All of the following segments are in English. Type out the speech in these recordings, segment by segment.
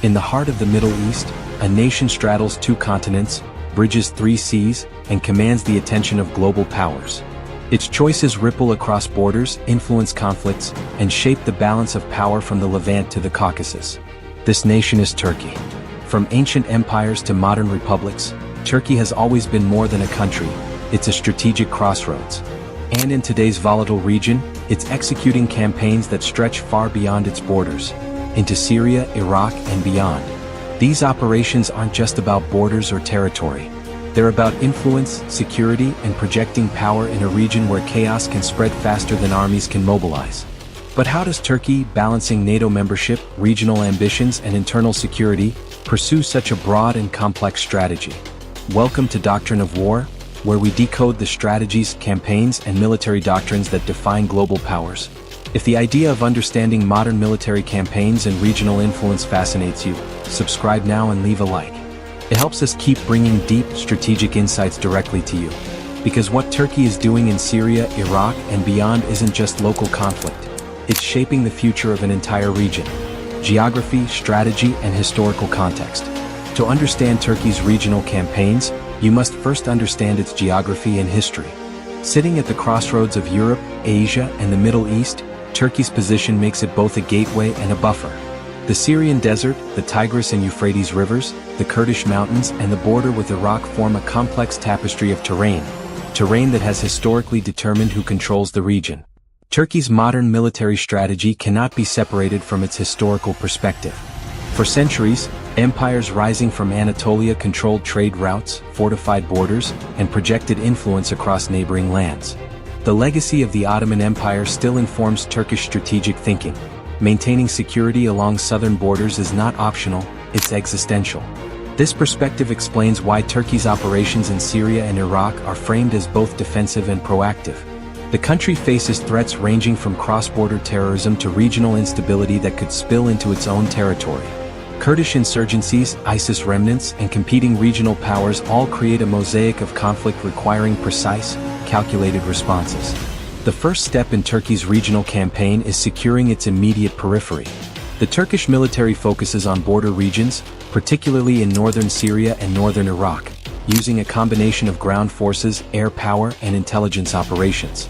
In the heart of the Middle East, a nation straddles two continents, bridges three seas, and commands the attention of global powers. Its choices ripple across borders, influence conflicts, and shape the balance of power from the Levant to the Caucasus. This nation is Turkey. From ancient empires to modern republics, Turkey has always been more than a country. It's a strategic crossroads. And in today's volatile region, it's executing campaigns that stretch far beyond its borders, into Syria, Iraq, and beyond. These operations aren't just about borders or territory. They're about influence, security, and projecting power in a region where chaos can spread faster than armies can mobilize. But how does Turkey, balancing NATO membership, regional ambitions, and internal security, pursue such a broad and complex strategy? Welcome to Doctrine of War, where we decode the strategies, campaigns, and military doctrines that define global powers. If the idea of understanding modern military campaigns and regional influence fascinates you, subscribe now and leave a like. It helps us keep bringing deep, strategic insights directly to you. Because what Turkey is doing in Syria, Iraq, and beyond isn't just local conflict. It's shaping the future of an entire region. Geography, strategy, and historical context. To understand Turkey's regional campaigns, you must first understand its geography and history. Sitting at the crossroads of Europe, Asia, and the Middle East, Turkey's position makes it both a gateway and a buffer. The Syrian desert, the Tigris and Euphrates rivers, the Kurdish mountains, and the border with Iraq form a complex tapestry of terrain that has historically determined who controls the region. Turkey's modern military strategy cannot be separated from its historical perspective. For centuries, empires rising from Anatolia controlled trade routes, fortified borders, and projected influence across neighboring lands. The legacy of the Ottoman Empire still informs Turkish strategic thinking. Maintaining security along southern borders is not optional, it's existential. This perspective explains why Turkey's operations in Syria and Iraq are framed as both defensive and proactive. The country faces threats ranging from cross-border terrorism to regional instability that could spill into its own territory. Kurdish insurgencies, ISIS remnants, and competing regional powers all create a mosaic of conflict requiring precise, calculated responses. The first step in Turkey's regional campaign is securing its immediate periphery. The Turkish military focuses on border regions, particularly in northern Syria and northern Iraq, using a combination of ground forces, air power, and intelligence operations.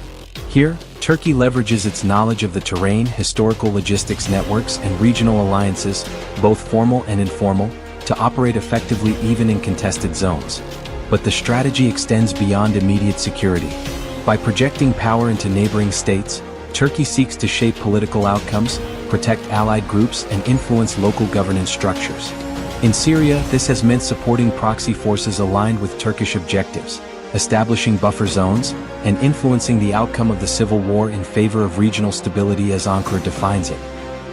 Here, Turkey leverages its knowledge of the terrain, historical logistics networks, and regional alliances, both formal and informal, to operate effectively even in contested zones. But the strategy extends beyond immediate security. By projecting power into neighboring states, Turkey seeks to shape political outcomes, protect allied groups, and influence local governance structures. In Syria, this has meant supporting proxy forces aligned with Turkish objectives, establishing buffer zones, and influencing the outcome of the civil war in favor of regional stability as Ankara defines it.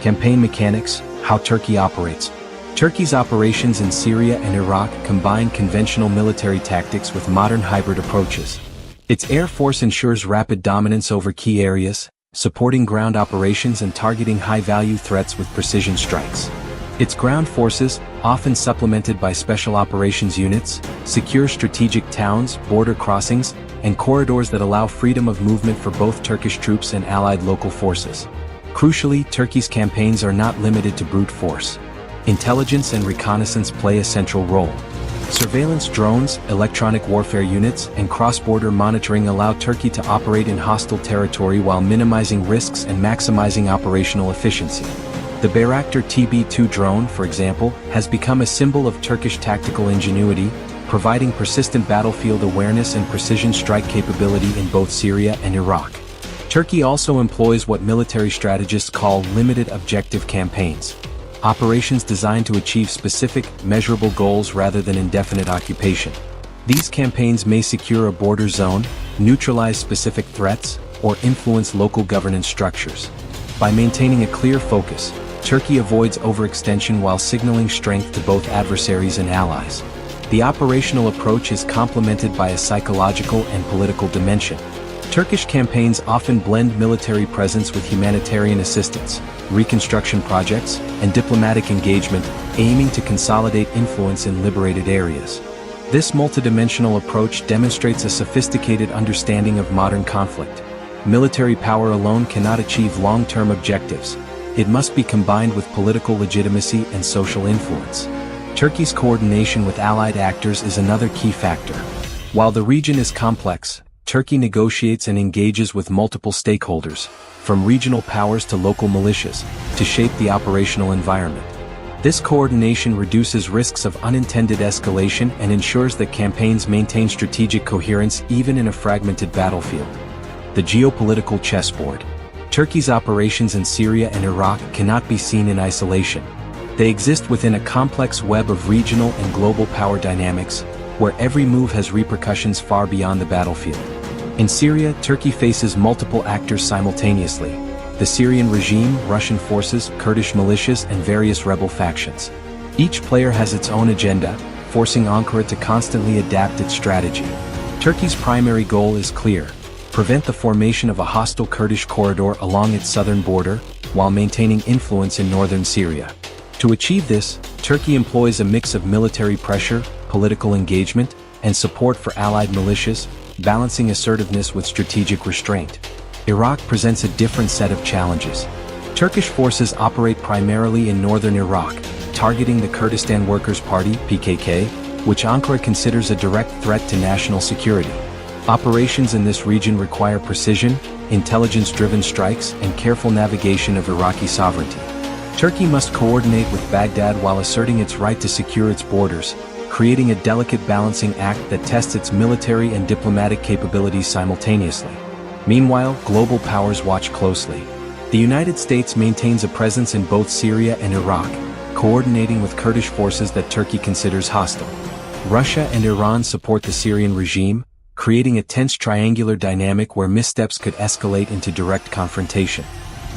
Campaign mechanics, how Turkey operates. Turkey's operations in Syria and Iraq combine conventional military tactics with modern hybrid approaches. Its air force ensures rapid dominance over key areas, supporting ground operations and targeting high-value threats with precision strikes. Its ground forces, often supplemented by special operations units, secure strategic towns, border crossings, and corridors that allow freedom of movement for both Turkish troops and allied local forces. Crucially, Turkey's campaigns are not limited to brute force. Intelligence and reconnaissance play a central role. Surveillance drones, electronic warfare units, and cross-border monitoring allow Turkey to operate in hostile territory while minimizing risks and maximizing operational efficiency. The Bayraktar TB2 drone, for example, has become a symbol of Turkish tactical ingenuity, providing persistent battlefield awareness and precision strike capability in both Syria and Iraq. Turkey also employs what military strategists call limited objective campaigns. Operations designed to achieve specific, measurable goals rather than indefinite occupation. These campaigns may secure a border zone, neutralize specific threats, or influence local governance structures. By maintaining a clear focus, Turkey avoids overextension while signaling strength to both adversaries and allies. The operational approach is complemented by a psychological and political dimension. Turkish campaigns often blend military presence with humanitarian assistance, reconstruction projects, and diplomatic engagement, aiming to consolidate influence in liberated areas. This multidimensional approach demonstrates a sophisticated understanding of modern conflict. Military power alone cannot achieve long-term objectives. it must be combined with political legitimacy and social influence. Turkey's coordination with allied actors is another key factor. While the region is complex, Turkey negotiates and engages with multiple stakeholders, from regional powers to local militias, to shape the operational environment. This coordination reduces risks of unintended escalation and ensures that campaigns maintain strategic coherence even in a fragmented battlefield. The geopolitical chessboard. Turkey's operations in Syria and Iraq cannot be seen in isolation. They exist within a complex web of regional and global power dynamics, where every move has repercussions far beyond the battlefield. In Syria, Turkey faces multiple actors simultaneously: the Syrian regime, Russian forces, Kurdish militias, and various rebel factions. Each player has its own agenda, forcing Ankara to constantly adapt its strategy. Turkey's primary goal is clear: prevent the formation of a hostile Kurdish corridor along its southern border, while maintaining influence in northern Syria. To achieve this, Turkey employs a mix of military pressure, political engagement, and support for allied militias, balancing assertiveness with strategic restraint. Iraq presents a different set of challenges. Turkish forces operate primarily in northern Iraq, targeting the Kurdistan Workers' Party (PKK), which Ankara considers a direct threat to national security. Operations in this region require precision, intelligence-driven strikes, and careful navigation of Iraqi sovereignty. Turkey must coordinate with Baghdad while asserting its right to secure its borders, creating a delicate balancing act that tests its military and diplomatic capabilities simultaneously. Meanwhile, global powers watch closely. The United States maintains a presence in both Syria and Iraq, coordinating with Kurdish forces that Turkey considers hostile. Russia and Iran support the Syrian regime, creating a tense triangular dynamic where missteps could escalate into direct confrontation.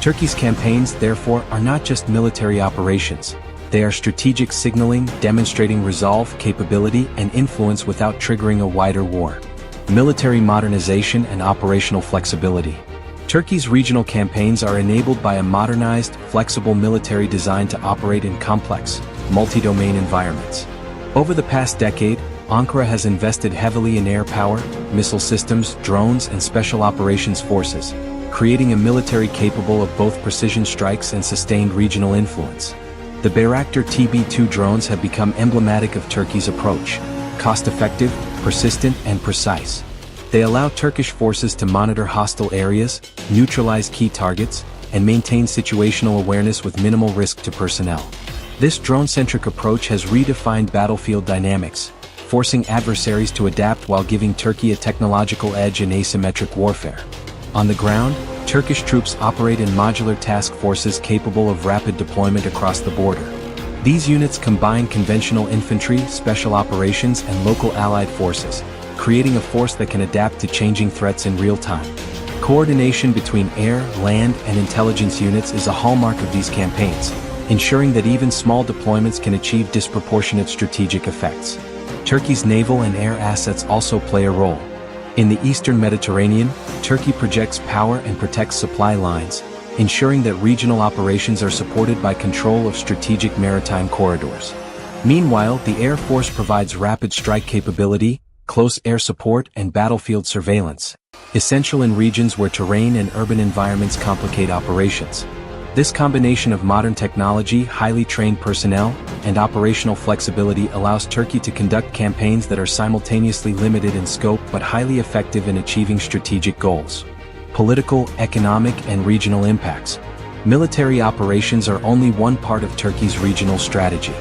Turkey's campaigns, therefore, are not just military operations. They are strategic signaling, demonstrating resolve, capability, and influence without triggering a wider war. Military modernization and operational flexibility. Turkey's regional campaigns are enabled by a modernized, flexible military designed to operate in complex, multi-domain environments. Over the past decade, Ankara has invested heavily in air power, missile systems, drones, and special operations forces, creating a military capable of both precision strikes and sustained regional influence. The Bayraktar TB2 drones have become emblematic of Turkey's approach: cost-effective, persistent, and precise. They allow Turkish forces to monitor hostile areas, neutralize key targets, and maintain situational awareness with minimal risk to personnel. This drone-centric approach has redefined battlefield dynamics, forcing adversaries to adapt while giving Turkey a technological edge in asymmetric warfare. On the ground, Turkish troops operate in modular task forces capable of rapid deployment across the border. These units combine conventional infantry, special operations, and local allied forces, creating a force that can adapt to changing threats in real time. Coordination between air, land, and intelligence units is a hallmark of these campaigns, ensuring that even small deployments can achieve disproportionate strategic effects. Turkey's naval and air assets also play a role. In the eastern Mediterranean, Turkey projects power and protects supply lines, ensuring that regional operations are supported by control of strategic maritime corridors. Meanwhile, the Air Force provides rapid strike capability, close air support, and battlefield surveillance, essential in regions where terrain and urban environments complicate operations. This combination of modern technology, highly trained personnel, and operational flexibility allows Turkey to conduct campaigns that are simultaneously limited in scope but highly effective in achieving strategic goals. Political, economic, and regional impacts. Military operations are only one part of Turkey's regional strategy.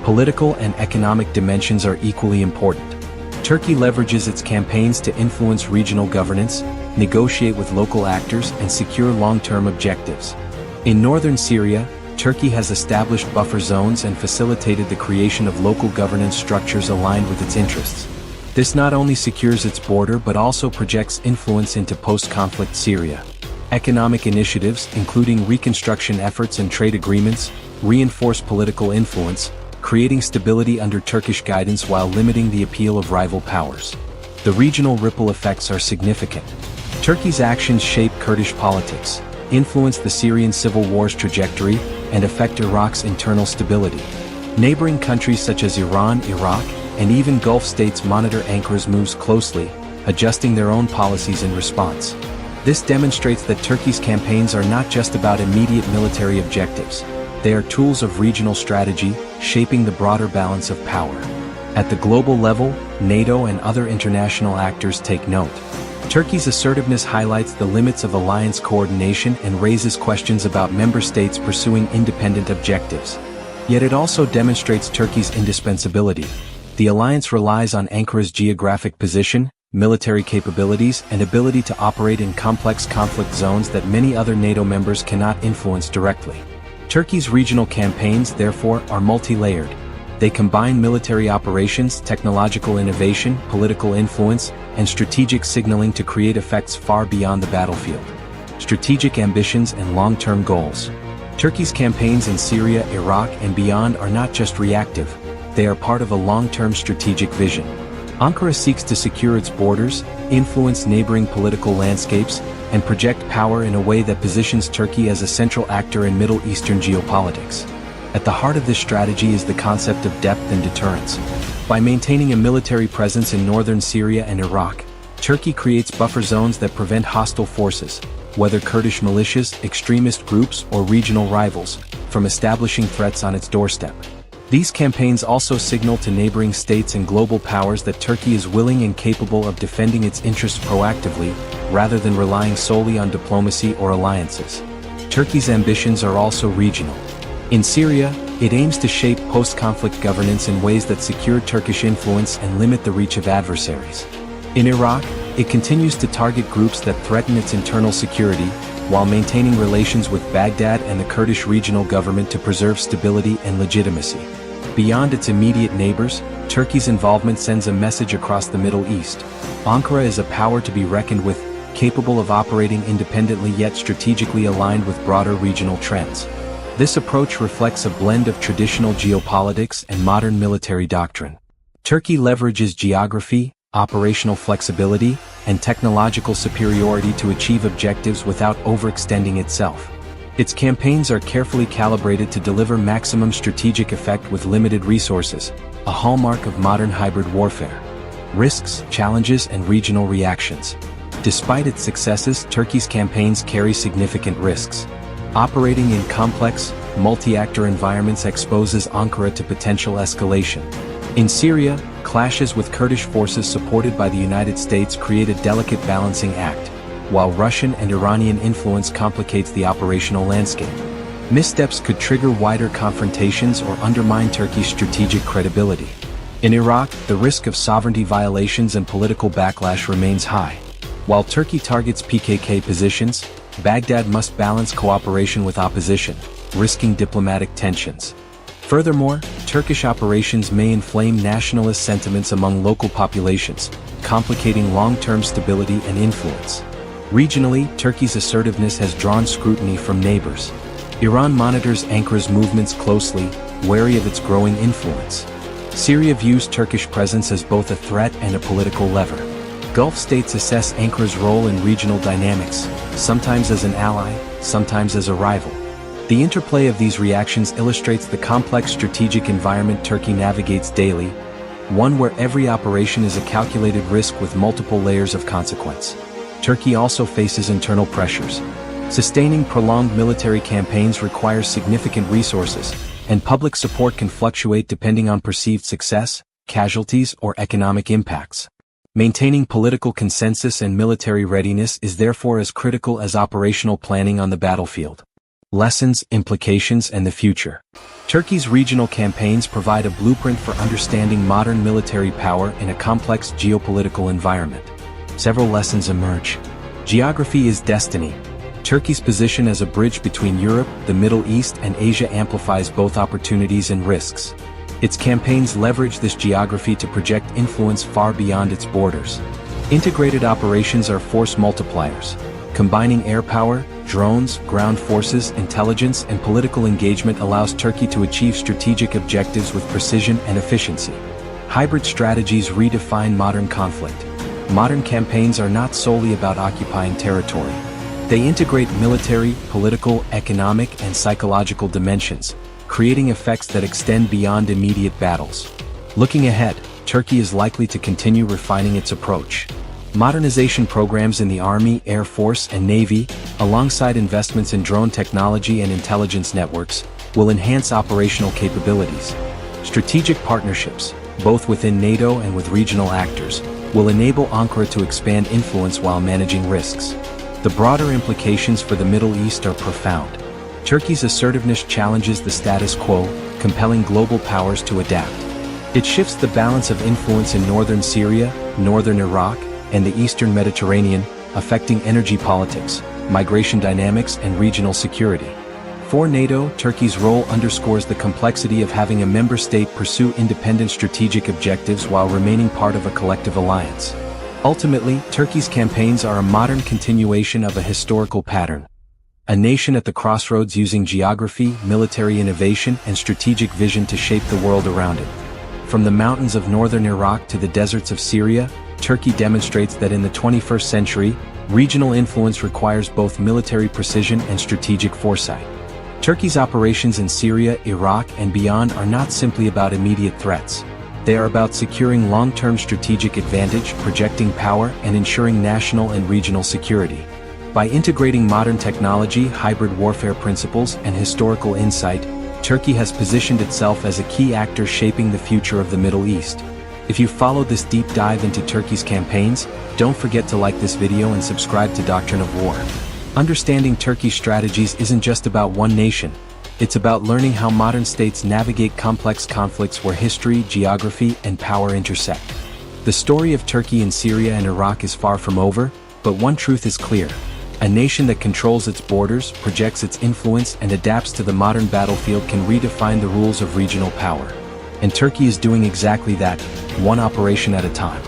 Political and economic dimensions are equally important. Turkey leverages its campaigns to influence regional governance, negotiate with local actors, and secure long-term objectives. In northern Syria, Turkey has established buffer zones and facilitated the creation of local governance structures aligned with its interests. This not only secures its border but also projects influence into post-conflict Syria. Economic initiatives, including reconstruction efforts and trade agreements, reinforce political influence, creating stability under Turkish guidance while limiting the appeal of rival powers. The regional ripple effects are significant. Turkey's actions shape Kurdish politics, influence the Syrian civil war's trajectory, and affect Iraq's internal stability. Neighboring countries such as Iran, Iraq, and even Gulf states monitor Ankara's moves closely, adjusting their own policies in response. This demonstrates that Turkey's campaigns are not just about immediate military objectives. They are tools of regional strategy, shaping the broader balance of power. At the global level, NATO and other international actors take note. Turkey's assertiveness highlights the limits of alliance coordination and raises questions about member states pursuing independent objectives. Yet it also demonstrates Turkey's indispensability. The alliance relies on Ankara's geographic position, military capabilities, and ability to operate in complex conflict zones that many other NATO members cannot influence directly. Turkey's regional campaigns, therefore, are multi-layered. They combine military operations, technological innovation, political influence, and strategic signaling to create effects far beyond the battlefield. Strategic ambitions and long-term goals. Turkey's campaigns in Syria, Iraq, and beyond are not just reactive. They are part of a long-term strategic vision. Ankara seeks to secure its borders, influence neighboring political landscapes, and project power in a way that positions Turkey as a central actor in Middle Eastern geopolitics. At the heart of this strategy is the concept of depth and deterrence. By maintaining a military presence in northern Syria and Iraq, Turkey creates buffer zones that prevent hostile forces, whether Kurdish militias, extremist groups, or regional rivals, from establishing threats on its doorstep. These campaigns also signal to neighboring states and global powers that Turkey is willing and capable of defending its interests proactively, rather than relying solely on diplomacy or alliances. Turkey's ambitions are also regional. In Syria, it aims to shape post-conflict governance in ways that secure Turkish influence and limit the reach of adversaries. In Iraq, it continues to target groups that threaten its internal security, while maintaining relations with Baghdad and the Kurdish regional government to preserve stability and legitimacy. Beyond its immediate neighbors, Turkey's involvement sends a message across the Middle East. Ankara is a power to be reckoned with, capable of operating independently yet strategically aligned with broader regional trends. This approach reflects a blend of traditional geopolitics and modern military doctrine. Turkey leverages geography, operational flexibility, and technological superiority to achieve objectives without overextending itself. Its campaigns are carefully calibrated to deliver maximum strategic effect with limited resources, a hallmark of modern hybrid warfare. Risks, challenges, and regional reactions. Despite its successes, Turkey's campaigns carry significant risks. Operating in complex, multi-actor environments exposes Ankara to potential escalation. In Syria, clashes with Kurdish forces supported by the United States create a delicate balancing act, while Russian and Iranian influence complicates the operational landscape. Missteps could trigger wider confrontations or undermine Turkey's strategic credibility. In Iraq, the risk of sovereignty violations and political backlash remains high. While Turkey targets PKK positions, Baghdad must balance cooperation with opposition, risking diplomatic tensions. Furthermore, Turkish operations may inflame nationalist sentiments among local populations, complicating long-term stability and influence. Regionally, Turkey's assertiveness has drawn scrutiny from neighbors. Iran monitors Ankara's movements closely, wary of its growing influence. Syria views Turkish presence as both a threat and a political lever. Gulf states assess Ankara's role in regional dynamics, sometimes as an ally, sometimes as a rival. The interplay of these reactions illustrates the complex strategic environment Turkey navigates daily, one where every operation is a calculated risk with multiple layers of consequence. Turkey also faces internal pressures. Sustaining prolonged military campaigns requires significant resources, and public support can fluctuate depending on perceived success, casualties, or economic impacts. Maintaining political consensus and military readiness is therefore as critical as operational planning on the battlefield. Lessons, implications, and the future. Turkey's regional campaigns provide a blueprint for understanding modern military power in a complex geopolitical environment. Several lessons emerge. Geography is destiny. Turkey's position as a bridge between Europe, the Middle East, and Asia amplifies both opportunities and risks. Its campaigns leverage this geography to project influence far beyond its borders. Integrated operations are force multipliers. Combining air power, drones, ground forces, intelligence, and political engagement allows Turkey to achieve strategic objectives with precision and efficiency. Hybrid strategies redefine modern conflict. Modern campaigns are not solely about occupying territory. They integrate military, political, economic, and psychological dimensions, creating effects that extend beyond immediate battles. Looking ahead, Turkey is likely to continue refining its approach. Modernization programs in the Army, Air Force, and Navy, alongside investments in drone technology and intelligence networks, will enhance operational capabilities. Strategic partnerships, both within NATO and with regional actors, will enable Ankara to expand influence while managing risks. The broader implications for the Middle East are profound. Turkey's assertiveness challenges the status quo, compelling global powers to adapt. It shifts the balance of influence in northern Syria, northern Iraq, and the eastern Mediterranean, affecting energy politics, migration dynamics, and regional security. For NATO, Turkey's role underscores the complexity of having a member state pursue independent strategic objectives while remaining part of a collective alliance. Ultimately, Turkey's campaigns are a modern continuation of a historical pattern. A nation at the crossroads using geography, military innovation, and strategic vision to shape the world around it. From the mountains of northern Iraq to the deserts of Syria, Turkey demonstrates that in the 21st century, regional influence requires both military precision and strategic foresight. Turkey's operations in Syria, Iraq, and beyond are not simply about immediate threats. They are about securing long-term strategic advantage, projecting power, and ensuring national and regional security. By integrating modern technology, hybrid warfare principles, and historical insight, Turkey has positioned itself as a key actor shaping the future of the Middle East. If you followed this deep dive into Turkey's campaigns, don't forget to like this video and subscribe to Doctrine of War. Understanding Turkey's strategies isn't just about one nation. It's about learning how modern states navigate complex conflicts where history, geography, and power intersect. The story of Turkey in Syria and Iraq is far from over, but one truth is clear. A nation that controls its borders, projects its influence, and adapts to the modern battlefield can redefine the rules of regional power. And Turkey is doing exactly that, one operation at a time.